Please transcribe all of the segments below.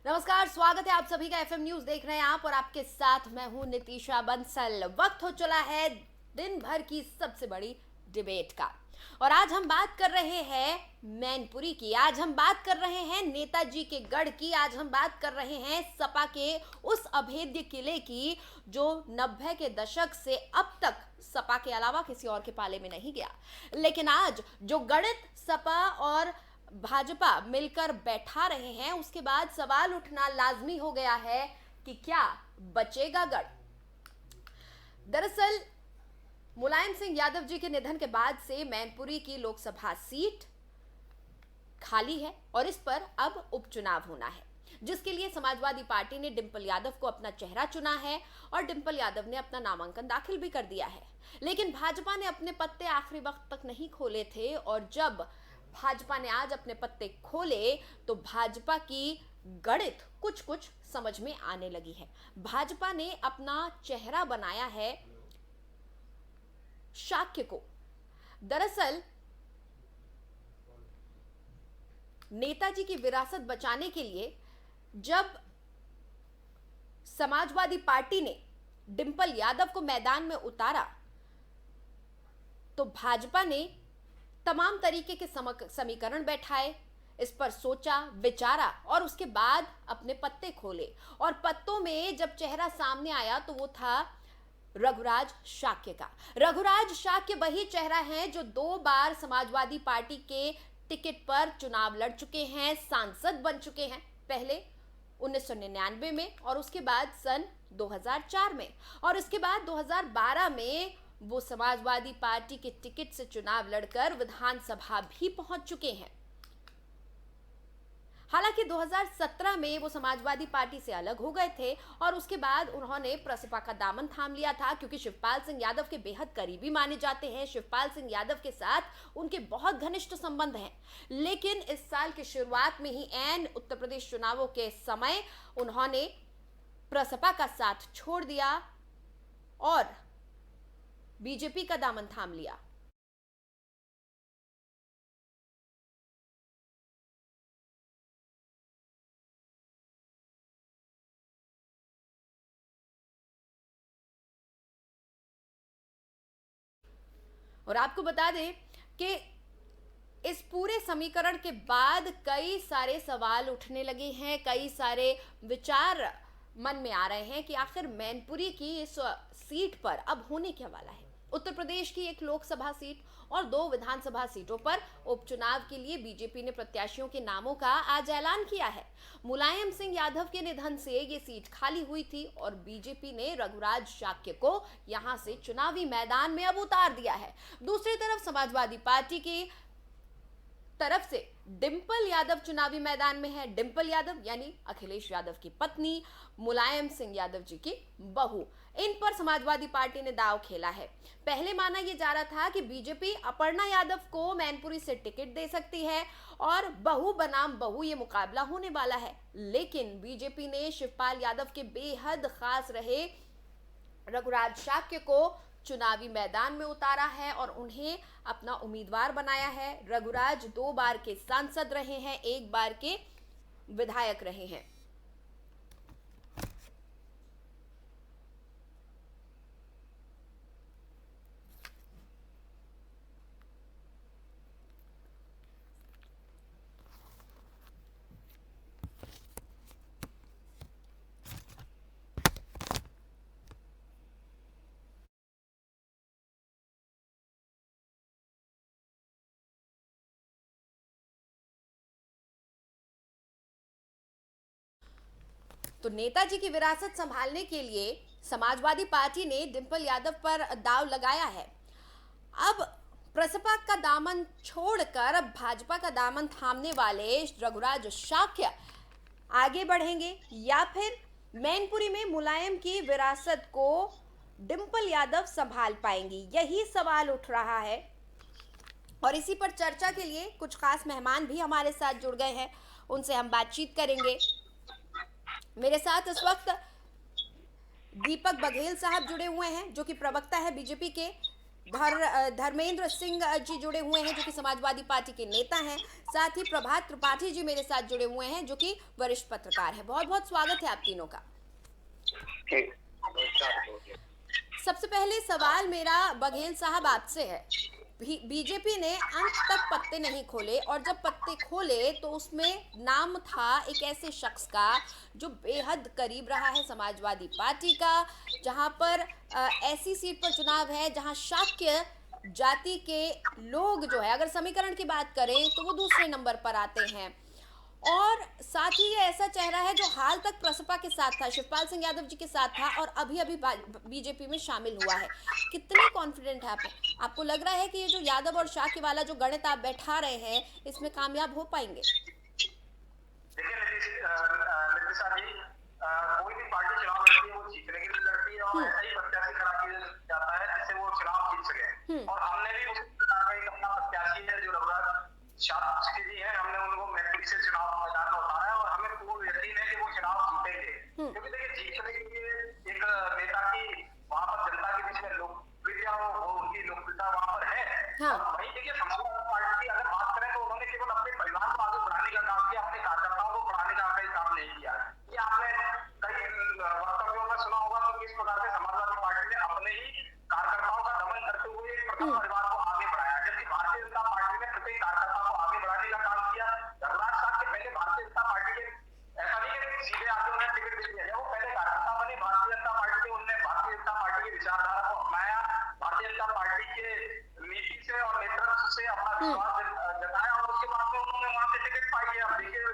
नमस्कार, स्वागत है आप सभी का एफएम न्यूज देख रहे हैं आप और आपके साथ मैं हूं नितीशा बंसल। वक्त हो चला है दिन भर की सबसे बड़ी डिबेट का और आज हम बात कर रहे हैं मैनपुरी की। आज हम बात कर रहे हैं नेताजी के गढ़ की। आज हम बात कर रहे हैं सपा के उस अभेद्य किले की जो 90 के दशक से अब तक सपा के अलावा किसी और के पाले में नहीं गया। लेकिन आज जो गणित सपा और भाजपा मिलकर बैठा रहे हैं, उसके बाद सवाल उठना लाजमी हो गया है कि क्या बचेगा गढ़। दरअसल मुलायम सिंह यादव जी के निधन के बाद से मैनपुरी की लोकसभा सीट खाली है और इस पर अब उपचुनाव होना है, जिसके लिए समाजवादी पार्टी ने डिंपल यादव को अपना चेहरा चुना है और डिंपल यादव ने अपना नामांकन दाखिल भी कर दिया है। लेकिन भाजपा ने अपने पत्ते आखिरी वक्त तक नहीं खोले थे और जब भाजपा ने आज अपने पत्ते खोले तो भाजपा की गणित कुछ कुछ समझ में आने लगी है। भाजपा ने अपना चेहरा बनाया है शाक्य को। दरअसल नेताजी की विरासत बचाने के लिए जब समाजवादी पार्टी ने डिंपल यादव को मैदान में उतारा तो भाजपा ने तमाम तरीके के समीकरण बैठाए, इस पर सोचा, विचारा और उसके बाद अपने पत्ते खोले। और पत्तों में जब चेहरा सामने आया तो वो था रघुराज शाक्य का। रघुराज शाक्य वही चेहरा है जो 2 बार समाजवादी पार्टी के टिकट पर चुनाव लड़ चुके हैं, सांसद बन चुके हैं, पहले 1999 में और उसके बाद सन 2004 में और उसके बाद 2012 में वो समाजवादी पार्टी के टिकट से चुनाव लड़कर विधानसभा भी पहुंच चुके हैं। हालांकि 2017 में वो समाजवादी पार्टी से अलग हो गए थे और उसके बाद उन्होंने प्रसपा का दामन थाम लिया था, क्योंकि शिवपाल सिंह यादव के बेहद करीबी माने जाते हैं। शिवपाल सिंह यादव के साथ उनके बहुत घनिष्ठ संबंध हैं। लेकिन इस साल की शुरुआत में ही ऐन उत्तर प्रदेश चुनावों के समय उन्होंने प्रसपा का साथ छोड़ दिया और बीजेपी का दामन थाम लिया। और आपको बता दें कि इस पूरे समीकरण के बाद कई सारे सवाल उठने लगे हैं, कई सारे विचार मन में आ रहे हैं कि आखिर मैनपुरी की इस सीट पर अब होने क्या वाला है। उत्तर प्रदेश की एक लोकसभा सीट और 2 विधानसभा सीटों पर उपचुनाव के लिए बीजेपी ने प्रत्याशियों के नामों का आज ऐलान किया है। मुलायम सिंह यादव के निधन से ये सीट खाली हुई थी और बीजेपी ने रघुराज शाक्य को यहां से चुनावी मैदान में अब उतार दिया है। दूसरी तरफ समाजवादी पार्टी की तरफ से डिंपल यादव चुनावी मैदान में है। डिंपल यादव यानी अखिलेश यादव की पत्नी, मुलायम सिंह यादव जी की बहू। इन पर समाजवादी पार्टी ने दांव खेला है। पहले माना यह जा रहा था कि बीजेपी अपर्णा यादव को मैनपुरी से टिकट दे सकती है और बहू बनाम बहू ये मुकाबला होने वाला है। लेकिन बीजेपी ने शिवपाल यादव के बेहद खास रहे रघुराज शाक्य को चुनावी मैदान में उतारा है और उन्हें अपना उम्मीदवार बनाया है। रघुराज 2 बार के सांसद रहे हैं, 1 बार के विधायक रहे हैं। तो नेताजी की विरासत संभालने के लिए समाजवादी पार्टी ने डिंपल यादव पर दांव लगाया है। अब प्रसपा का दामन छोड़कर अब भाजपा का दामन थामने वाले रघुराज शाक्य आगे बढ़ेंगे या फिर मैनपुरी में मुलायम की विरासत को डिंपल यादव संभाल पाएंगी, यही सवाल उठ रहा है। और इसी पर चर्चा के लिए कुछ खास मेहमान भी हमारे साथ जुड़ गए हैं, उनसे हम बातचीत करेंगे। मेरे साथ इस वक्त दीपक बघेल साहब जुड़े हुए हैं जो कि प्रवक्ता है बीजेपी के। धर्मेंद्र सिंह जी जुड़े हुए हैं जो कि समाजवादी पार्टी के नेता हैं। साथ ही प्रभात त्रिपाठी जी मेरे साथ जुड़े हुए हैं जो कि वरिष्ठ पत्रकार हैं। बहुत बहुत स्वागत है आप तीनों का। सबसे पहले सवाल मेरा बघेल साहब आपसे है। बीजेपी ने अंत तक पत्ते नहीं खोले और जब पत्ते खोले तो उसमें नाम था एक ऐसे शख्स का जो बेहद करीब रहा है समाजवादी पार्टी का, जहां पर ऐसी सीट पर चुनाव है जहां शाक्य जाति के लोग जो है, अगर समीकरण की बात करें तो वो दूसरे नंबर पर आते हैं। और साथ ही ये ऐसा चेहरा है जो हाल तक प्रसपा के साथ था, शिवपाल सिंह यादव जी के साथ था और अभी अभी बीजेपी में शामिल हुआ है। कितने कॉन्फिडेंट है आप? आपको लग रहा है कि ये जो यादव और शाह के वाला जो गणित आप बैठा रहे हैं इसमें कामयाब हो पाएंगे? देखिए नितिशा जी, कोई भी पार्टी चुनाव लड़ती है वो जीतने के लिए लड़ती है और ऐसा ही प्रत्याशी खड़ा किया जाता है जिससे वो चुनाव जीत सके। और हमने भी उस प्रकार का एक अपना प्रत्याशी है जो रघुराज शास्त्री जी है, हमने उनको मैत्री से चुनाव मैदान में उतारा और हमें पूर्ण यकीन है कि वो चुनाव जीतेंगे। क्योंकि देखिए जीतने के लिए एक नेता की वहां पर जनता के बीच में लोकप्रियता हो, उनकी लोकप्रियता वहां पर है। हाँ। और वही देखिए समाजवादी पार्टी की अगर बात करें तो उन्होंने केवल अपने परिवार को आगे बढ़ाने का काम किया, अपने कार्यकर्ताओं को बढ़ाने का कोई काम नहीं किया। ये आपने कई वक्तव्यों में सुना होगा कि किस प्रकार से समाजवादी पार्टी ने अपने ही कार्यकर्ताओं का दमन करते हुए परिवार को आगे बढ़ाया, जबकि भारतीय जनता पार्टी ने प्रत्येक कार्यकर्ता को आगे बढ़ाने का काम किया। रघुराज साहब के पहले भारतीय जनता पार्टी के ऐसा नहीं कि सीधे आके उन्हें टिकट दे दिया, वो पहले कार्यकर्ता बने भारतीय जनता पार्टी के, उन्होंने भारतीय जनता पार्टी की विचारधारा को अपनाया, भारतीय जनता पार्टी के नीति से और नेतृत्व से अपना विश्वास जताया और उसके बाद में उन्होंने वहां से टिकट पाई है। अब देखिए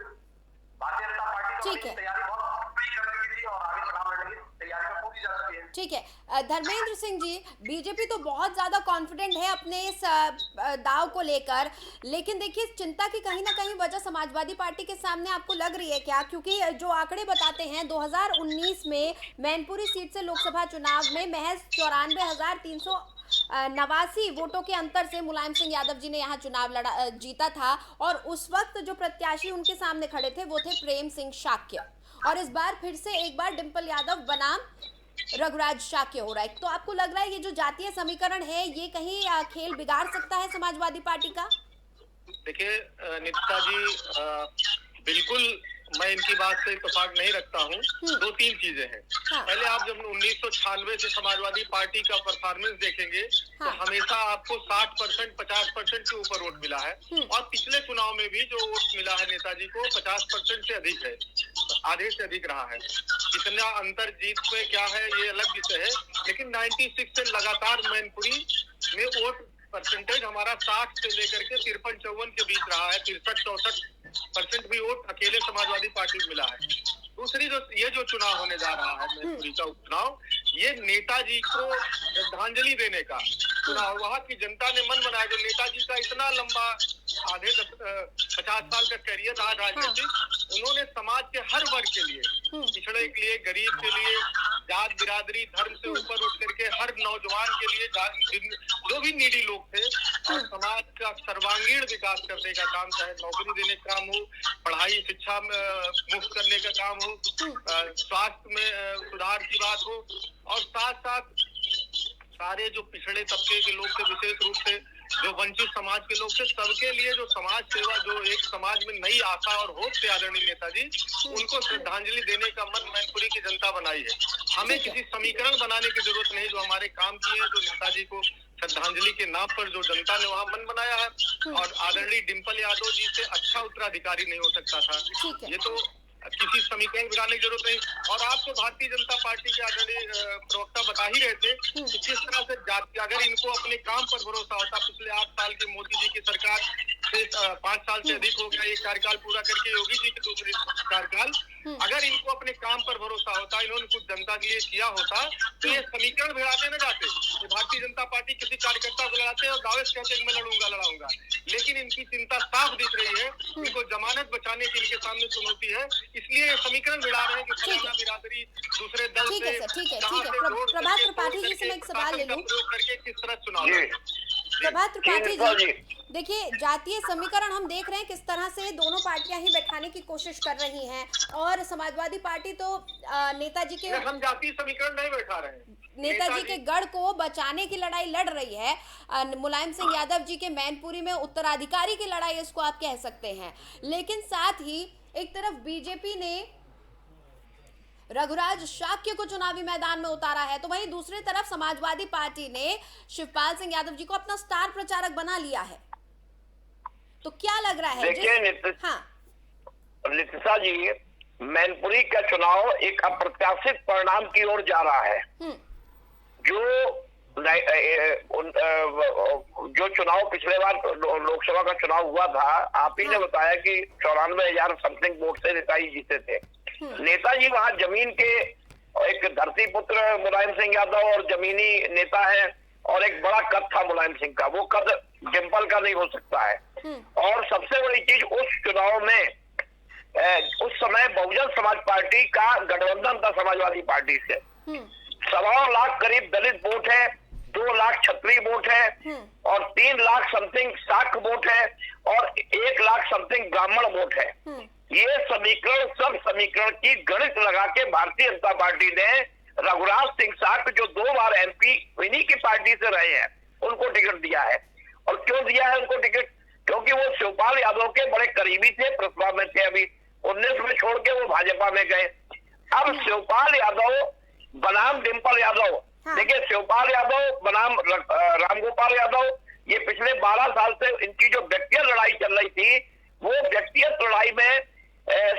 भारतीय जनता पार्टी की तैयारी बहुत पूरी करने की थी और आगे चुनाव लड़ने की तैयारी में पूरी जा चुकी है। ठीक है धर्मेंद्र सिंह जी, बीजेपी तो बहुत ज्यादा कॉन्फिडेंट है अपने इस दाव को लेकर, लेकिन देखिए चिंता की कहीं ना कहीं वजह समाजवादी पार्टी के सामने आपको लग रही है क्या? क्योंकि जो आंकड़े बताते हैं 2019 में मैनपुरी सीट से लोकसभा चुनाव में महज 94,389 वोटों के अंतर से मुलायम सिंह यादव जी ने यहाँ चुनाव जीता था और उस वक्त जो प्रत्याशी उनके सामने खड़े थे वो थे प्रेम सिंह शाक्य, और इस बार फिर से एक बार डिंपल यादव बनाम रघुराज शाक्य हो रहा है। तो आपको लग रहा है ये जो जातीय समीकरण है ये कहीं खेल बिगाड़ सकता है समाजवादी पार्टी का? देखिए नितिशा जी, बिल्कुल मैं इनकी बात से इत्तेफाक नहीं रखता हूँ। दो तीन चीजें हैं। हाँ। पहले आप जब 1996 से समाजवादी पार्टी का परफॉर्मेंस देखेंगे तो हमेशा आपको 60% 50% के ऊपर वोट मिला है और पिछले चुनाव में भी जो वोट मिला है नेताजी को 50% से अधिक है, आधे से अधिक रहा है। कितना अंतर जीत में क्या है ये अलग विषय है, लेकिन 96 से लगातार मैनपुरी में वोट परसेंटेज हमारा 60 से लेकर के 53-54 के बीच रहा है। 63-64% भी वोट अकेले समाजवादी पार्टी को मिला है। दूसरी ये जो चुनाव होने जा रहा है मैनपुरी का उपचुनाव, ये नेताजी को श्रद्धांजलि देने का चुनाव। वहाँ की जनता ने मन बनाया, जो नेताजी का इतना लंबा 50 साल का करियर रहा राजनीतिक, उन्होंने समाज के हर वर्ग के लिए, पिछड़े के लिए, गरीब के लिए, जात बिरादरी धर्म से ऊपर उठ करके हर नौजवान के लिए, जो भी नीडी लोग थे, और समाज का सर्वांगीण विकास करने का काम, चाहे नौकरी देने का काम हो, पढ़ाई शिक्षा मुफ्त करने का काम हो, स्वास्थ्य में सुधार की बात हो, और साथ साथ सारे जो पिछड़े तबके के लोग थे, विशेष रूप से जो वंचित समाज के लोग थे, सबके लिए जो समाज सेवा, जो एक समाज में नई आशा और होप थे आदरणीय नेताजी, उनको श्रद्धांजलि देने का मन मैनपुरी की जनता बनाई है। हमें किसी समीकरण बनाने की जरूरत नहीं, जो हमारे काम किए हैं, जो नेताजी को श्रद्धांजलि के नाम पर जो जनता ने वहाँ मन बनाया है, और आदरणीय डिंपल यादव जी से अच्छा उत्तराधिकारी नहीं हो सकता था। ये तो किसी समीकरण बनाने की जरूरत नहीं। और आपको भारतीय जनता पार्टी के आदरणीय प्रवक्ता बता ही रहे थे कि किस तरह से जाति, अगर इनको अपने काम पर भरोसा होता, पिछले 8 साल की मोदी जी की सरकार से 5 साल से अधिक हो गया ये कार्यकाल पूरा करके, योगी जी के दूसरे कार्यकाल, अगर इनको अपने काम पर भरोसा होता, इन्होंने कुछ जनता के लिए किया होता, तो ये समीकरण भिड़ाते न जाते। भारतीय जनता पार्टी किसी कार्यकर्ता को लड़ाते और दावे से कहते मैं लड़ाऊंगा, लेकिन इनकी चिंता साफ दिख रही है, इनको जमानत बचाने की इनके सामने चुनौती है, इसलिए समीकरण भिड़ा रहे हैं कि फलाना बिरादरी दूसरे दल से, ठीक है प्रभात त्रिपाठी जी से मैं एक सवाल ले लूं। करके किस तरह चुनाव, प्रभात त्रिपाठी जी, देखिए, जातीय समीकरण हम देख रहे हैं किस तरह से दोनों पार्टियां ही बैठाने की कोशिश कर रही हैं, और समाजवादी पार्टी तो नेताजी के हम जातीय समीकरण नहीं बैठा रहे हैं। नेताजी के गढ़ को बचाने की लड़ाई लड़ रही है। मुलायम सिंह यादव जी के मैनपुरी में उत्तराधिकारी की लड़ाई इसको आप कह सकते हैं। लेकिन साथ ही एक तरफ बीजेपी ने रघुराज शाक्य को चुनावी मैदान में उतारा है, तो वहीं दूसरी तरफ समाजवादी पार्टी ने शिवपाल सिंह यादव जी को अपना स्टार प्रचारक बना लिया है। तो क्या लग रहा है? देखिए हाँ नितिशा जी, मैनपुरी का चुनाव एक अप्रत्याशित परिणाम की ओर जा रहा है। जो चुनाव पिछले बार लोकसभा का चुनाव हुआ था, आप ही ने बताया कि 94,000 समथिंग वोट से नेताजी जीते थे। नेताजी वहां जमीन के एक धरती पुत्र मुलायम सिंह यादव और जमीनी नेता है, और एक बड़ा कद था मुलायम सिंह का, वो कद डिंपल का नहीं हो सकता है। और सबसे बड़ी चीज उस चुनाव में उस समय बहुजन समाज पार्टी का गठबंधन था समाजवादी पार्टी से। 1.25 लाख करीब दलित वोट है, 2 लाख क्षत्रिय वोट है, और 3 लाख समथिंग शाक्त वोट है, और 1 लाख समथिंग ब्राह्मण वोट है। ये समीकरण, सब समीकरण की गणित लगा के भारतीय जनता पार्टी ने रघुराज सिंह शाक्त, जो 2 बार MP इन्हीं की पार्टी से रहे हैं, उनको टिकट दिया है। और क्यों दिया है उनको टिकट? क्योंकि वो शिवपाल यादव के बड़े करीबी थे, प्रस्ताव में थे। अभी 19 में छोड़ के वो भाजपा में गए। अब शिवपाल यादव बनाम डिंपल यादव, देखिए शिवपाल यादव बनाम रामगोपाल यादव, ये पिछले 12 साल से इनकी जो व्यक्तिगत लड़ाई चल रही थी, वो व्यक्तिगत लड़ाई में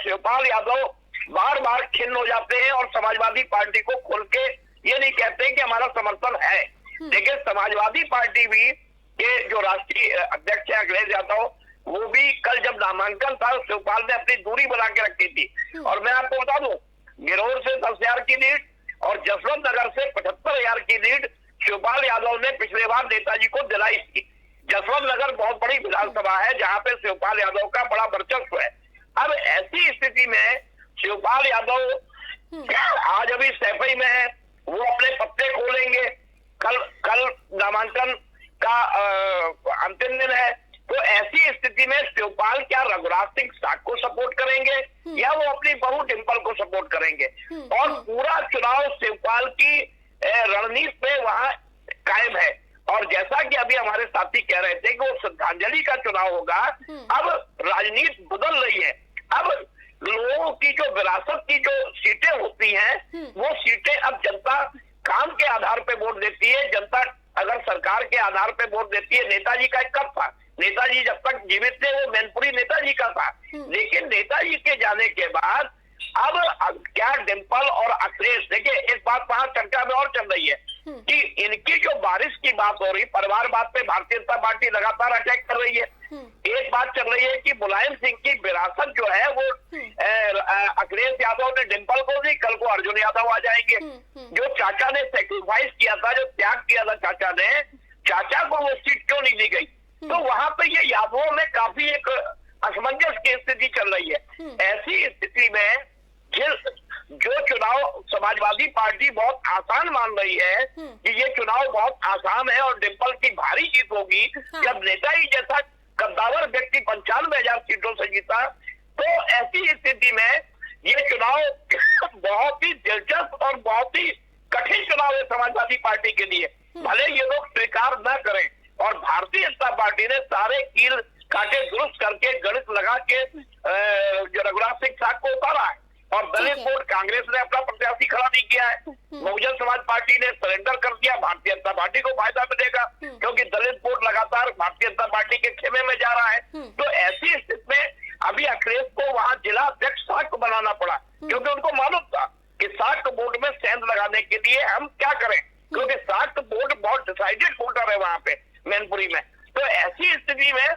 शिवपाल यादव बार बार खिन्न हो जाते हैं और समाजवादी पार्टी को खोल के ये नहीं कहते हैं कि हमारा समर्थन है। लेकिन समाजवादी पार्टी भी के जो राष्ट्रीय अध्यक्ष है अखिलेश यादव, वो भी कल जब नामांकन था, शिवपाल ने अपनी दूरी बना के रखी थी। और मैं आपको बता दूं, गिरोर से 10,000 की लीड और जसवंत नगर से 75,000 की लीड शिवपाल यादव ने पिछले बार नेताजी को दिलाई थी। जसवंत नगर बहुत बड़ी विधानसभा है जहां पे शिवपाल यादव का बड़ा वर्चस्व है। अब ऐसी स्थिति में शिवपाल यादव आज अभी सैफई में है, वो अपने पत्ते खोलेंगे। कल नामांकन का अंतिम दिन है। तो ऐसी स्थिति में शिवपाल क्या रघुराज सिंह शाक्त को सपोर्ट करेंगे या वो अपनी बहू डिंपल को सपोर्ट करेंगे? और पूरा चुनाव शिवपाल की रणनीति पे वहां कायम है। और जैसा कि अभी हमारे साथी कह रहे थे कि वो श्रद्धांजलि का चुनाव होगा, अब राजनीति बदल रही है। अब लोगों की जो विरासत की जो सीटें होती हैं, वो सीटें अब जनता काम के आधार पे वोट देती है। जनता अगर सरकार के आधार पे वोट देती है। नेताजी का एक कब था, नेताजी जब तक जीवित थे वो मैनपुरी नेताजी का था। लेकिन नेताजी के जाने के बाद अब क्या डिंपल और अखिलेश, देखिए एक बात वहां चर्चा में और चल रही है कि इनकी जो बारिश की बात हो रही, परिवारवाद पे भारतीय जनता पार्टी लगातार अटैक कर रही है। एक बात चल रही है कि मुलायम सिंह की विरासत जो है वो अखिलेश यादव ने डिंपल को दी, कल को अर्जुन यादव आ जाएंगे। जो चाचा ने सेक्रीफाइस किया था, जो त्याग किया था चाचा ने, चाचा को वो सीट क्यों नहीं दी गई? तो वहां पे ये यादवों में काफी एक असमंजस की स्थिति चल रही है। ऐसी स्थिति में जो चुनाव समाजवादी पार्टी बहुत आसान मान रही है कि ये चुनाव बहुत आसान है और डिंपल की भारी जीत होगी, जब नेताजी जैसा कद्दावर व्यक्ति 95,000 सीटों से जीता, तो ऐसी स्थिति में ये चुनाव बहुत ही दिलचस्प और बहुत ही कठिन चुनाव है समाजवादी पार्टी के लिए। भले ये लोग स्वीकार न करें, और भारतीय जनता पार्टी ने सारे कील काटे दुरुस्त करके गणित लगा के जो रघुराज सिंह शाक्त को उतारा है। और दलित वोट कांग्रेस ने अपना प्रत्याशी खड़ा नहीं किया है। बहुजन समाज पार्टी ने सरेंडर कर दिया। भारतीय जनता पार्टी को फायदा मिलेगा क्योंकि दलित वोट लगातार भारतीय जनता पार्टी के खेमे में जा रहा है। तो ऐसी स्थिति में अभी अखिलेश को वहां जिला अध्यक्ष शाक्त बनाना पड़ा, क्योंकि उनको मालूम था कि शाक्त वोट में सेंध लगाने के लिए हम क्या करें, क्योंकि शाक्त वोट बहुत डिसाइडेड वोटर है वहां पे मैनपुरी में। तो ऐसी स्थिति में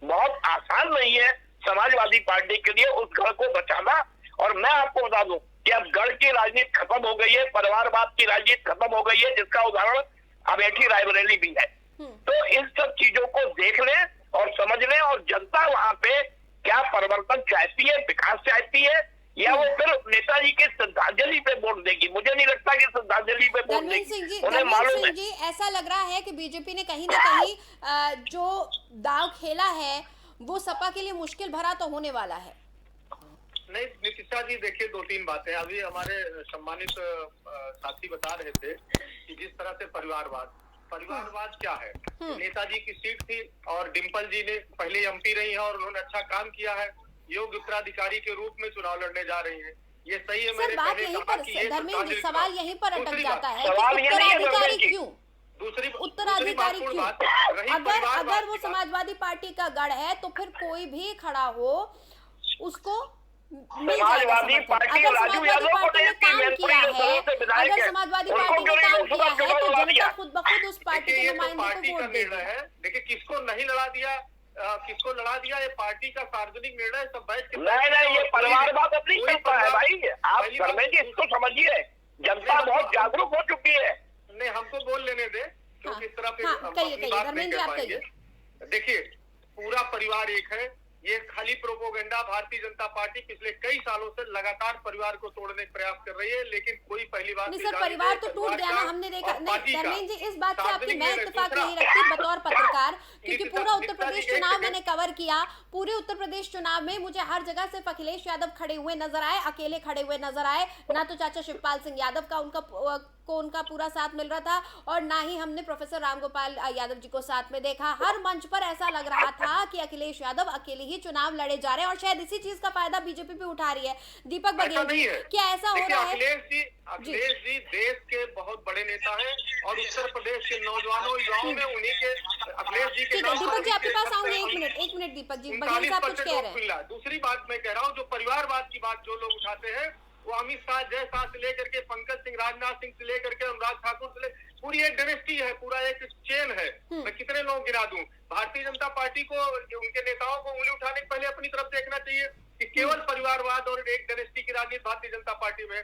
बहुत आसान नहीं है समाजवादी पार्टी के लिए उस गढ़ को बचाना। और मैं आपको बता दूं कि अब गढ़ की राजनीति खत्म हो गई है, परिवारवाद की राजनीति खत्म हो गई है, जिसका उदाहरण अमेठी रायबरेली भी है। तो इन सब चीजों को देख लें और समझ लें, और जनता वहां पे क्या परिवर्तन चाहती है, विकास चाहती है या वो फिर नेताजी के श्रद्धांजलि पे वोट देगी? मुझे नहीं लगता कि श्रद्धांजलि पे वोट देगी। उन्हें मालूम है। जी, ऐसा लग रहा है कि बीजेपी ने कहीं ना कहीं जो दाव खेला है वो सपा के लिए मुश्किल भरा तो होने वाला है। नहीं नितिशा जी, देखिए 2-3 बातें अभी हमारे सम्मानित साथी बता रहे थे कि जिस तरह से परिवारवाद क्या है। नेताजी की सीट थी और डिम्पल जी ने पहले एमपी रही है और उन्होंने अच्छा काम किया है, योग्य उत्तराधिकारी के रूप में चुनाव लड़ने जा रही है। ये सही है। मैंने बात पहले यहीं कहा पर कि ये धर्मेंद्र जी, सवाल यहीं पर अटक जाता है सवाल कि ये नहीं है उत्तराधिकारी धर्मेंद्र जी। क्यों? दूसरी उत्तराधिकारी क्यों? अगर वो समाजवादी पार्टी का गढ़ है तो फिर कोई भी खड़ा हो उसको समाजवादी पार्टी राजू यादव को ने काम किया है, अगर समाजवादी पार्टी ने काम किया है तो जनता खुद ब खुद उस पार्टी के नुमाइंदे को वोट देगी। देखिए किसको नहीं लड़ा दिया, किसको लड़ा दिया, ये पार्टी का सार्वजनिक निर्णय सब बैठ के। नहीं, ये परिवारवाद अपनी करता है भाई। आप धर्मेंद्र जी इसको समझिए, जनता बहुत जागरूक हो चुकी है। नहीं, हमको बोल लेने दे, क्योंकि इस तरह पे कहिए धर्मेंद्र जी, आप कहिए। देखिए पूरा परिवार एक है, ये खाली प्रोपोगंडा। भारतीय जनता पार्टी पिछले कई सालों से लगातार परिवार को तोड़ने का प्रयास कर रही है, लेकिन कोई पहली बार नहीं सर, परिवार तो टूट गया ना, हमने देखा। नहीं धर्मेंद्र जी, इस बात से आपकी मैं इत्तेफाक नहीं रखती बतौर पत्रकार, क्योंकि पूरा उत्तर प्रदेश चुनाव मैंने कवर किया। पूरे उत्तर प्रदेश चुनाव में मुझे हर जगह सिर्फ अखिलेश यादव खड़े हुए नजर आए, अकेले खड़े हुए नजर आए। ना तो चाचा शिवपाल सिंह यादव का उनका पूरा साथ मिल रहा था और ना ही हमने प्रोफेसर रामगोपाल यादव जी को साथ में देखा। हर मंच पर ऐसा लग रहा था कि अखिलेश यादव अकेले ही चुनाव लड़े जा रहे हैं और शायद इसी चीज का फायदा बीजेपी भी उठा रही है। दीपक बघेल जी, क्या ऐसा हो रहा है? अखिलेश जी देश के बहुत बड़े नेता हैं और उत्तर प्रदेश के नौजवानों युवाओं में उन्हीं के अखिलेश जी के नाम। दीपक जी आपके पास आऊंगे, एक मिनट दीपक जी, बघेल साहब कुछ कह रहे हैं। दूसरी बात मैं कह रहा हूँ, जो परिवारवाद की बात जो लोग उठाते हैं वो अमित शाह, जय शाह से लेकर के पंकज सिंह, राजनाथ सिंह से लेकर के अनुराग ठाकुर से पूरी एक डायनेस्टी है, पूरा एक चेन है। मैं कितने लोग गिरा दूं। भारतीय जनता पार्टी को, उनके नेताओं को उंगली उठाने के पहले अपनी तरफ देखना चाहिए कि केवल परिवारवाद और एक डायनेस्टी की राजनीति भारतीय जनता पार्टी में।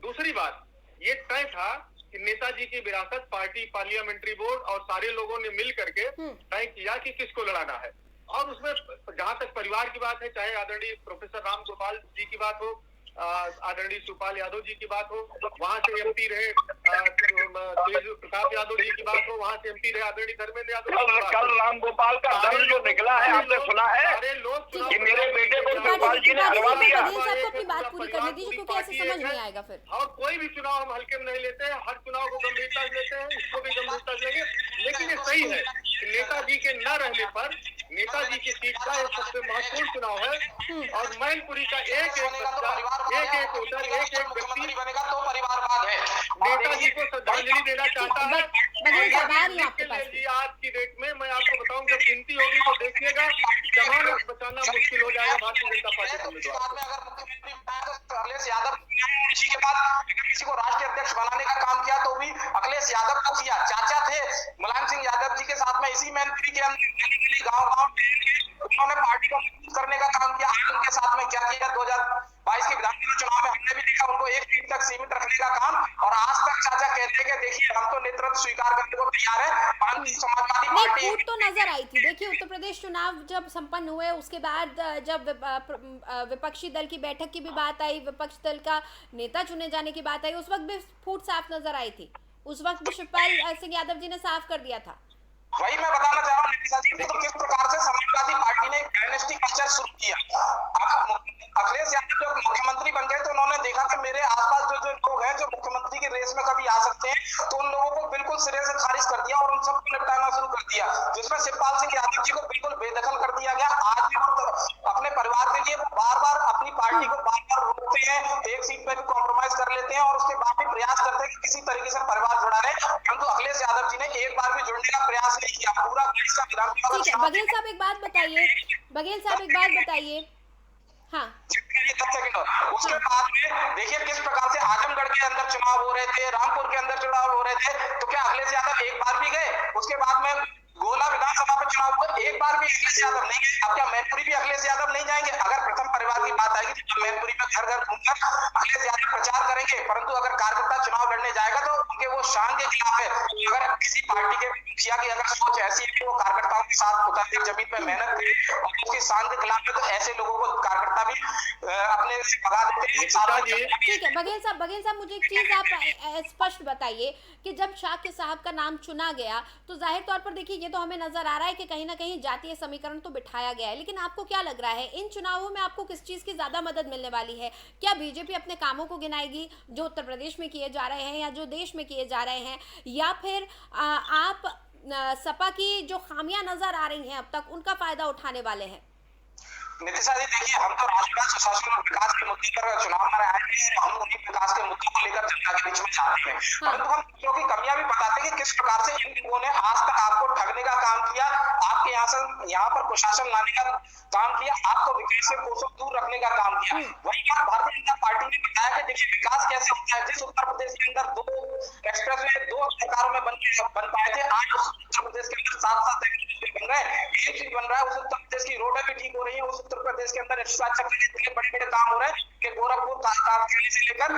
दूसरी बात, ये तय था कि नेताजी की विरासत पार्टी, पार्लियामेंट्री बोर्ड और सारे लोगों ने मिल करके तय किया कि किसको लड़ाना है। और उसमें जहां तक परिवार की बात है, चाहे आदरणीय प्रोफेसर राम गोपाल जी की बात हो, आदरणीय शिवपाल यादव जी की बात हो, वहां से एमपी रहे तेज प्रताप यादव जी की बात हो, वहां से एमपी रहे आदरणीय धर्मेंद्र यादव। कल राम गोपाल का दर्द जो निकला है, आपने सुना है कि मेरे बेटे को शिवपाल जी ने हरवा दिया। अपनी बात पूरी करने दीजिए, क्योंकि ऐसे समझ नहीं आएगा फिर। और कोई भी चुनाव हम हल्के में नहीं लेते हैं, हर चुनाव को गंभीरता से लेते हैं, इसको भी गंभीरता से लेंगे। लेकिन ये सही है कि नेताजी के न रहने पर नेताजी की सीट का एक सबसे महत्वपूर्ण चुनाव है और मैनपुरी का एक बच्चा, एक वोटर, एक व्यक्ति बनेगा तो परिवारवाद है। नेताजी को श्रद्धांजलि देना चाहता है। आज की डेट में मैं आपको बताऊं, जब गिनती होगी तो देखिएगा जमानत बचाना मुश्किल हो जाएगा भारतीय जनता पार्टी के उम्मीदवार। अगर मुख्यमंत्री अखिलेश यादव जी के बाद किसी को राष्ट्रीय अध्यक्ष बनाने का काम किया तो भी अखिलेश यादव को किया। चाचा थे मुलायम सिंह यादव जी के साथ में इसी मैनपुरी के अंदर गाँव उन्होंने पार्टी को मजबूत करने का काम किया। आज उनके साथ में क्या किया 2022 के विधानसभा चुनाव में हमने भी देखा, उनको एक सीट तक सीमित रखने का काम। और आज तक चाचा कहते हैं कि देखिए हम तो नेतृत्व स्वीकार करने को तैयार है, परंतु समाजवादी पार्टी फूट तो नजर आई थी। देखिए उत्तर प्रदेश चुनाव जब संपन्न हुए उसके बाद जब विपक्षी दल की बैठक की भी बात आई, विपक्ष दल का नेता चुने जाने की बात आई, उस वक्त भी फूट साफ नजर आई थी। उस वक्त भी शिवपाल सिंह यादव जी ने साफ कर दिया था। वही मैं बताना चाह रहा हूँ नितिशा जी, तो किस प्रकार से समाजवादी पार्टी ने डायनेस्टी कल्चर शुरू किया। अखिलेश यादव जब मुख्यमंत्री बन गए तो उन्होंने देखा कि मेरे आसपास जो लोग हैं जो मुख्यमंत्री की रेस में कभी आ सकते हैं, तो उन लोगों को बिल्कुल सिरे से खारिज कर दिया और उन सबको निपटाना शुरू कर दिया, जिसमें शिवपाल सिंह यादव जी को बिल्कुल बेदखल कर दिया गया। आज भी वो अपने परिवार के लिए बार बार अपनी पार्टी को बार बार रोकते हैं, एक सीट पर भी कॉम्प्रोमाइज कर लेते हैं और उसके बाद भी प्रयास करते हैं कि किसी तरीके से परिवार जुड़ा रहे, परंतु अखिलेश यादव जी ने एक बार भी जुड़ने का प्रयास नहीं किया। पूरा देश का विधानसभा। ठीक है, बघेल साहब एक बात बताइए। हाँ, उसके बाद में देखिए किस प्रकार से आजमगढ़ के अंदर चुनाव हो रहे थे, रामपुर के अंदर चुनाव हो रहे थे, तो क्या अखिलेश यादव एक बार भी गए? उसके बाद में गोला विधानसभा में चुनाव हुआ, एक बार भी अखिलेश यादव नहीं गए। अब क्या मैनपुरी भी अखिलेश यादव नहीं जाएंगे? अगर प्रथम परिवार की बात आएगी तो मैनपुरी में घर घर घूमकर अखिलेश यादव प्रचार करेंगे, परंतु अगर कार्यकर्ता चुनाव लड़ने जाएगा तो उनके वो शान के खिलाफ है। अगर किसी पार्टी के मुखिया की अगर सोच ऐसी है कि वो कार्यकर्ताओं के साथ उतरते जमीन पे मेहनत करे और उसकी शान के खिलाफ है, तो ऐसे लोगों को कार्यकर्ता भी अपने से भगा देते हैं। ठीक है बघेल साहब मुझे एक चीज आप स्पष्ट बताइए कि जब शाक्य साहब का नाम चुना गया तो जाहिर तौर पर देखिए ये तो हमें नजर आ रहा है कि कहीं ना कहीं जातीय समीकरण तो बिठाया गया है, लेकिन आपको क्या लग रहा है इन चुनावों में आपको किस चीज की ज्यादा मदद मिलने वाली है? क्या बीजेपी अपने कामों को गिनाएगी जो उत्तर प्रदेश में किए जा रहे हैं या जो देश में किए जा रहे हैं, या फिर आप सपा की जो खामियां नजर आ रही हैं अब तक उनका फायदा उठाने वाले हैं? नितिशा जी देखिए, हम तो राष्ट्र सुशासन और विकास के मुद्दे पर चुनाव में आए हैं, हम उन्हीं विकास के मुद्दों को लेकर जनता के बीच में जाते हैं, परंतु हम दूसरों की कमियां भी बताते हैं कि किस प्रकार से इन लोगों ने आज तक आपको ठगने का काम किया, आपके यहाँ पर प्रशासन लाने का काम किया, आपको विकास से कोसों दूर रखने का काम किया। वही बात भारतीय जनता पार्टी ने बताया कि देखिए विकास कैसे होता है। जिस उत्तर प्रदेश के अंदर 2 एक्सप्रेसवे 2 सरकारों में बन पाए थे, आज उस उत्तर प्रदेश के अंदर 7-7 एक्सप्रेसवे बन रहे हैं, एक चीज बन रहा है, उस उत्तर प्रदेश की रोडें भी ठीक हो रही है, उस उत्तर प्रदेश के अंदर इंफ्रास्ट्रक्चर के इतने बड़े-बड़े काम हो रहे हैं कि गोरखपुर कारखाने से लेकर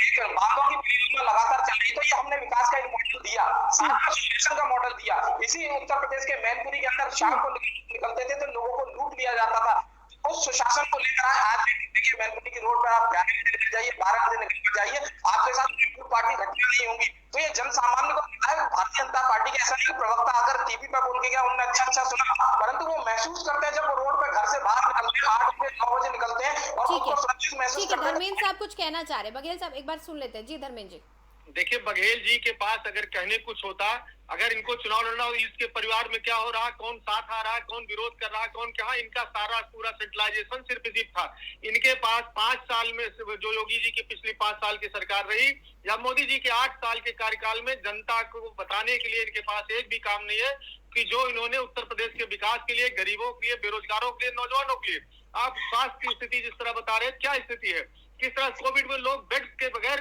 एक बांधों की परियोजना लगातार चल रही है। तो ये हमने विकास का एक मॉडल दिया, शासन का मॉडल दिया। इसी उत्तर प्रदेश के मैनपुरी के अंदर शाम को निकलते थे तो लोगों को लूट लिया जाता था, उस सुशासन को लेकर आज देखिए मैनपुरी की रोड पर आप 11 बजे निकल जाइए, 12 बजे निकल जाइए, आपके साथ पार्टी घटना नहीं होंगी। तो ये जन सामान्य को पता है भारतीय जनता पार्टी के ऐसा नहीं प्रवक्ता आकर टीवी पर बोल के गया उन्होंने अच्छा सुना, परंतु वो महसूस करते हैं जब वो रोड पे घर से बाहर निकलते हैं, 8 बजे 9 बजे निकलते हैं और उनको सुरक्षित महसूस करते हैं। धर्मेंद्र साहब कुछ कहना चाह रहे हैं, बघेल साहब एक बार सुन लेते हैं। जी धर्मेंद्र जी। देखिए बघेल जी के पास अगर कहने कुछ होता, अगर इनको चुनाव लड़ना हो, इसके परिवार में क्या हो रहा, कौन साथ आ रहा है, कौन विरोध कर रहा है, कौन क्या, इनका सारा पूरा सेंट्रलाइजेशन सिर्फ इसी था। इनके पास 5 साल में जो योगी जी की पिछली 5 साल की सरकार रही या मोदी जी के 8 साल के कार्यकाल में जनता को बताने के लिए इनके पास एक भी काम नहीं है कि जो इन्होंने उत्तर प्रदेश के विकास के लिए, गरीबों के लिए, बेरोजगारों के लिए, नौजवानों के लिए। आप स्वास्थ्य की स्थिति जिस तरह बता रहे, क्या स्थिति है, किस तरह कोविड में लोग बेड के बगैर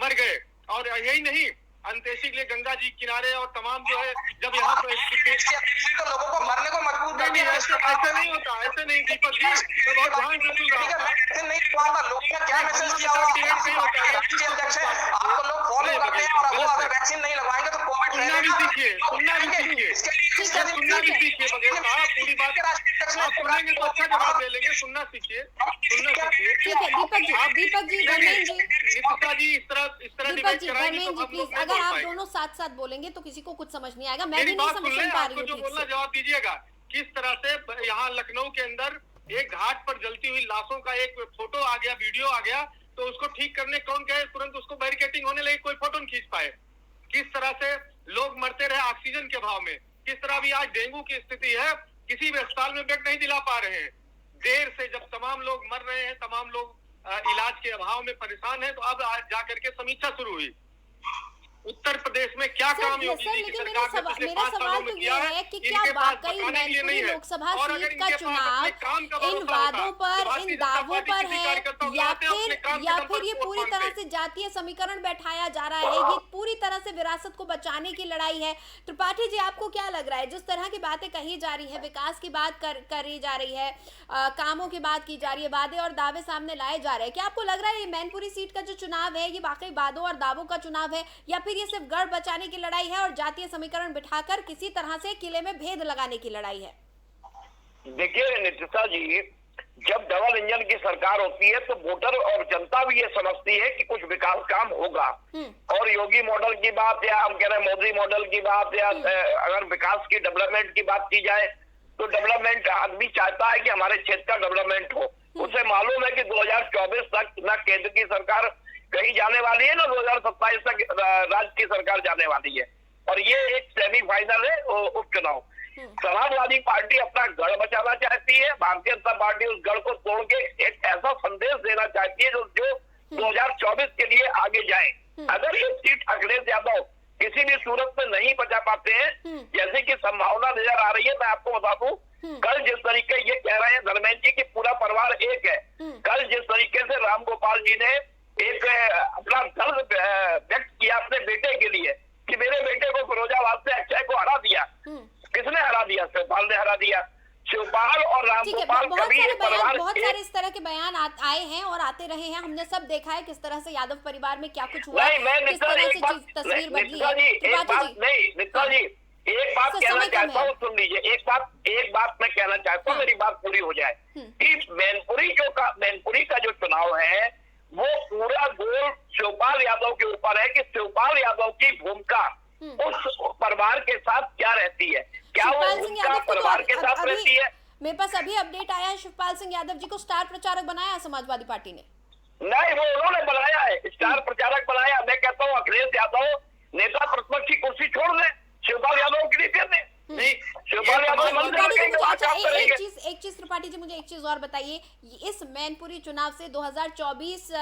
मर गए, और यही नहीं अंत्येष्टि के लिए गंगा जी किनारे और तमाम जो है जब यहाँ पर तो लोगों को मरने को मजबूर कर दिया। ऐसे नहीं होता, ऐसे नहीं दीपक जी, मैं बहुत ध्यान से सुन रहा हूँ। नहीं हुआ लोगों ने क्या मैसेज दिया अध्यक्ष है, आपको लोग फॉलो करते हैं और वो अगर वैक्सीन नहीं लगवाएंगे तो कोविड सुनना भी सीखिए, सुनना भी सीखिए, सुनना भी सीखिए बघेल साहब, पूरी बात आप सुनेंगे तो अच्छा जवाब दे लेंगे, सुनना सीखिए, सुनना सीखिए। ठीक है दीपक जी धर्मेंद्र जी, नितिशा जी इस तरह डिबेट कराएंगी तो हम लोग अगर आप दोनों साथ बोलेंगे तो किसी को कुछ समझ नहीं आएगा। मैं भी नहीं समझ पा रही हूँ। जो बोलना जवाब दीजिएगा, किस तरह से यहाँ लखनऊ के अंदर एक घाट पर जलती हुई लाशों का एक फोटो आ गया, वीडियो आ गया, तो उसको ठीक करने कौन गए, तुरंत उसको बैरिकेटिंग होने लगी, कोई फोटो नहीं खींच पाए। किस तरह से लोग मरते रहे ऑक्सीजन के अभाव में, किस तरह भी आज डेंगू की स्थिति है, किसी भी अस्पताल में बेड नहीं दिला पा रहे हैं। देर से जब तमाम लोग मर रहे हैं, तमाम लोग इलाज के अभाव में परेशान है, तो अब आज जाकर के समीक्षा शुरू हुई। उत्तर प्रदेश में क्या काम योगी जी की सरकार ने पिछले 5 सालों में किया है कि क्या वाकई मैनपुरी लोकसभा सीट का चुनाव इन वादों पर, इन दावों पर है, या फिर ये पूरी तरह से जातीय समीकरण बैठाया जा रहा है, ये पूरी तरह से विरासत को बचाने की लड़ाई है? त्रिपाठी जी आपको क्या लग रहा है, जिस तरह की बातें कही जा रही है, विकास की बात करी जा रही है, कामों की बात की जा रही है, वादे और दावे सामने लाए जा रहे हैं, क्या आपको लग रहा है ये मैनपुरी सीट का जो चुनाव है ये वाकई वादों और दावों का चुनाव है, या फिर ये सिर्फ गढ़ बचाने की लड़ाई है और जातीय समीकरण बिठाकर किसी तरह से किले में भेद लगाने की लड़ाई है? देखिए नितिशा जी, जब डबल इंजन की सरकार होती है तो वोटर और जनता भी ये समझती है कि कुछ विकास काम होगा, और योगी मॉडल की बात या हम कह रहे हैं मोदी मॉडल की बात या अगर विकास की डेवलपमेंट की बात की जाए तो डेवलपमेंट आदमी चाहता है कि हमारे क्षेत्र का डेवलपमेंट हो। उसे मालूम है कि 2024 तक न केंद्र की सरकार कहीं जाने वाली है ना 2027 तक राज्य की सरकार जाने वाली है, और ये एक सेमीफाइनल है उपचुनाव। समाजवादी पार्टी अपना गढ़ बचाना चाहती है, भारतीय जनता पार्टी उस गढ़ को तोड़ के एक ऐसा संदेश देना चाहती है जो 2024 के लिए आगे जाए। अगर ये सीट अखिलेश यादव किसी भी सूरत में नहीं बचा पाते हैं, जैसे कि संभावना नजर आ रही है, मैं आपको बता दूं, कल जिस तरीके ये कह रहे हैं धर्मेंद्र जी की पूरा परिवार एक है, कल जिस तरीके से राम गोपाल जी ने एक अपना दर्द व्यक्त किया अपने बेटे के लिए कि मेरे बेटे को फिरोजाबाद से अक्षय को हरा दिया, किसने हरा दिया? शिवपाल ने हरा दिया। शिवपाल और राम गोपाल अभी ये परिवार बहुत सारे इस तरह के बयान आए हैं और आते रहे हैं। हमने सब देखा है किस तरह से यादव परिवार में क्या कुछ हुआ, नहीं, मैं किस तरह से तस्वीर बदली है। नित्ता जी एक बात कहना चाहता हूँ, सुन लीजिए, एक बात मैं कहना चाहता हूँ, मेरी बात पूरी हो जाए कि मैनपुरी का जो चुनाव है वो पूरा गोल शिवपाल यादव के ऊपर है कि शिवपाल यादव की भूमिका उस परिवार के साथ क्या रहती है, क्या वो भूमिका परिवार के साथ रहती है। मेरे पास अभी अपडेट आया है, शिवपाल सिंह यादव जी को स्टार प्रचारक बनाया है समाजवादी पार्टी ने। नहीं, वो उन्होंने बनाया है, स्टार प्रचारक बनाया। मैं कहता हूँ अखिलेश यादव नेता प्रतिपक्ष की कुर्सी छोड़ दे, शिवपाल यादव के लिए दे दे। नहीं, शिवपाल यादव एक चीज त्रिपाठी जी, मुझे एक चीज और बताइए, इस मैनपुरी चुनाव से 2024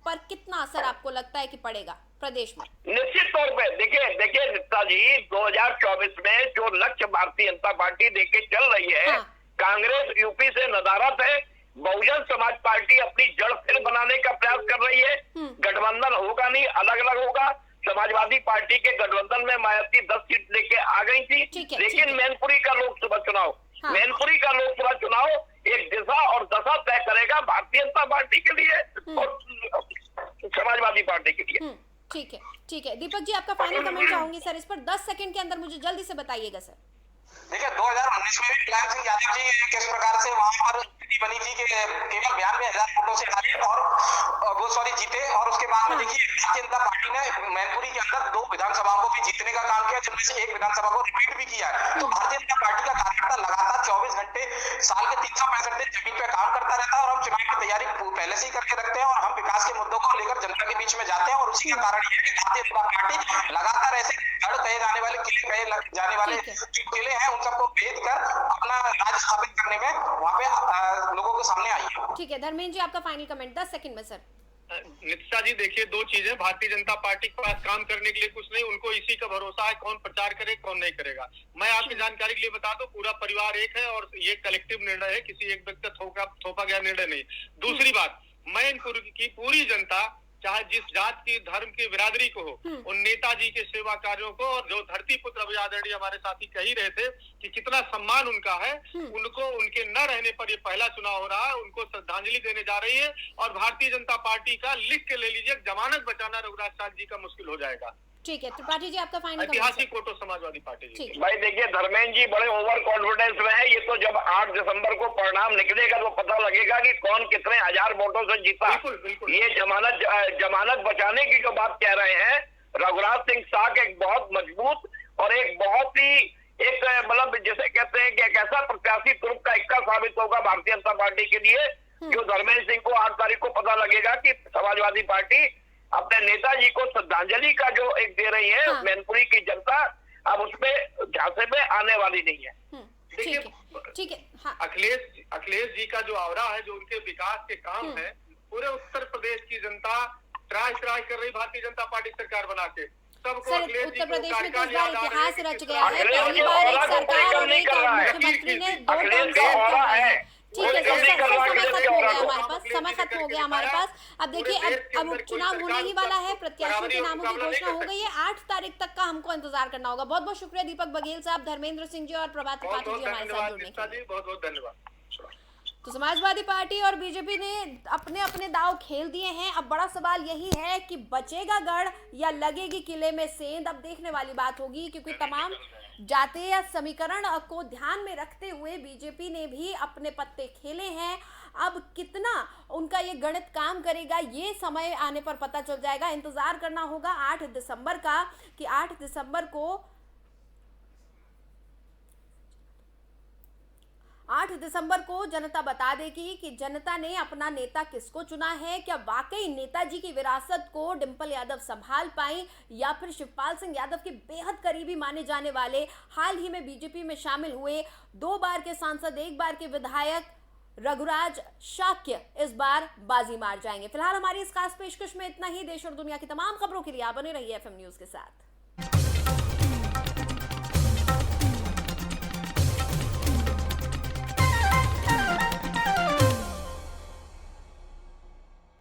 पर कितना असर आपको लगता है कि पड़ेगा प्रदेश में? निश्चित तौर पे देखिए नित्ता जी, 2024 में जो लक्ष्य भारतीय जनता पार्टी देके चल रही है, हाँ। कांग्रेस यूपी से नदारद है, बहुजन समाज पार्टी अपनी जड़ फिर बनाने का प्रयास कर रही है। गठबंधन होगा नहीं, अलग अलग होगा। समाजवादी पार्टी के गठबंधन में मायावती 10 सीट लेके आ गई थी, लेकिन मैनपुरी का लोकसभा चुनाव, मैनपुरी का लोकसभा चुनाव एक दिशा और दशा तय करेगा भारतीय जनता पार्टी के लिए और समाजवादी पार्टी के लिए। ठीक है दीपक जी, आपका फाइनल कमेंट चाहूंगी सर इस पर, 10 सेकंड के अंदर मुझे जल्दी से बताइएगा सर। देखिए 2019 में भी मुलायम सिंह यादव जी किस प्रकार से वहां पर स्थिति बनी थी कि केवल 92,000 वोटों से हारे और वो जीते, और उसके बाद में देखिए भारतीय जनता पार्टी ने मैनपुरी के अंदर 2 विधानसभाओं को भी जीतने का काम किया, जिनमें से एक विधानसभा को रिपीट भी किया है। तो भारतीय जनता पार्टी का कार्यकर्ता लगातार 24 घंटे साल के 365 दिन जमीन पे काम करता रहता है और हम चुनाव की तैयारी पहले से ही करके रखते हैं और हम विकास के मुद्दों को लेकर जनता के बीच में जाते हैं, और उसी का कारण ये है कि भारतीय जनता पार्टी लगातार ऐसे जड़ कहे जाने वाले किले कहे जाने वाले जो किले हैं उन सबको भेद कर अपना राज स्थापित करने में वहां पे लोगों के सामने आई है। ठीक है धर्मेंद्र जी, आपका फाइनल कमेंट 10 सेकंड में सर। नित्या जी देखिए, 2 चीजें, भारतीय जनता पार्टी के पास काम करने के लिए कुछ नहीं, उनको इसी का भरोसा है कौन प्रचार करे कौन नहीं करेगा। मैं आपकी जानकारी के लिए बता दूं, पूरा परिवार एक है और ये कलेक्टिव निर्णय है, किसी एक व्यक्ति थोपा गया निर्णय नहीं। दूसरी बात, मैनपुरी की पूरी जनता चाहे जिस जात की धर्म की बिरादरी को हो, उन नेताजी के सेवा कार्यों को, और जो धरती पुत्र अभी आदरणीय हमारे साथी कह ही रहे थे कि कितना सम्मान उनका है, उनको उनके न रहने पर ये पहला चुनाव हो रहा है, उनको श्रद्धांजलि देने जा रही है। और भारतीय जनता पार्टी का लिख के ले लीजिए, जमानत बचाना रघुराज साल जी का मुश्किल हो जाएगा। ठीक है त्रिपाठी जी, आपका फाइनल ऐतिहासिक वोटों समाजवादी पार्टी जी। भाई देखिए धर्मेंद्र जी बड़े ओवर कॉन्फिडेंस में है, ये तो जब 8 दिसंबर को परिणाम निकलेगा तो पता लगेगा कि कौन कितने हजार वोटों से जीता। बिल्कुल। ये जमानत बचाने की जो बात कह रहे हैं, रघुराज सिंह साग एक बहुत मजबूत और एक बहुत ही एक मतलब जैसे कहते हैं कि एक ऐसा प्रत्याशी तुर्क का इक्का साबित होगा भारतीय जनता पार्टी के लिए, जो धर्मेंद्र सिंह को 8 तारीख को पता लगेगा कि समाजवादी पार्टी अपने नेताजी को श्रद्धांजलि का जो एक दे रही है। हाँ। मैनपुरी की जनता अब उसमें झांसे में आने वाली नहीं है। ठीक है। हाँ। अखिलेश जी का जो आवरा है, जो उनके विकास के काम है, पूरे उत्तर प्रदेश की जनता ट्राई कर रही भारतीय जनता पार्टी सरकार बना के सबको। उत्तर प्रदेश में तो इतिहास रच गया है, पहली बार एक सरकार और एक मुख्यमंत्री ने 2 टर्म सर्व है। ठीक है सर, समय खत्म हो गया हमारे पास। अब देखिए अब उपचुनाव होने ही वाला है, प्रत्याशियों के नामों की घोषणा हो गई है, 8 तारीख तक का हमको इंतजार करना होगा। बहुत बहुत शुक्रिया दीपक बघेल साहब, धर्मेंद्र सिंह जी और प्रभात त्रिपाठी जी हमारे साथ जुड़ने के लिए। बहुत बहुत धन्यवाद। तो समाजवादी पार्टी और बीजेपी ने अपने अपने दांव खेल दिए हैं। अब बड़ा सवाल यही है कि बचेगा गढ़ या लगेगी किले में सेंध। अब देखने वाली बात होगी, क्योंकि तमाम जातीय समीकरण को ध्यान में रखते हुए बीजेपी ने भी अपने पत्ते खेले हैं। अब कितना उनका ये गणित काम करेगा, ये समय आने पर पता चल जाएगा। इंतजार करना होगा 8 दिसंबर का, कि 8 दिसंबर को जनता बता देगी कि जनता ने अपना नेता किसको चुना है। क्या वाकई नेताजी की विरासत को डिंपल यादव संभाल पाई, या फिर शिवपाल सिंह यादव के बेहद करीबी माने जाने वाले, हाल ही में बीजेपी में शामिल हुए 2 बार के सांसद, 1 बार के विधायक रघुराज शाक्य इस बार बाजी मार जाएंगे। फिलहाल हमारी इस खास पेशकश में इतना ही। देश और दुनिया की तमाम खबरों के लिए आप बने रहिए FM न्यूज के साथ।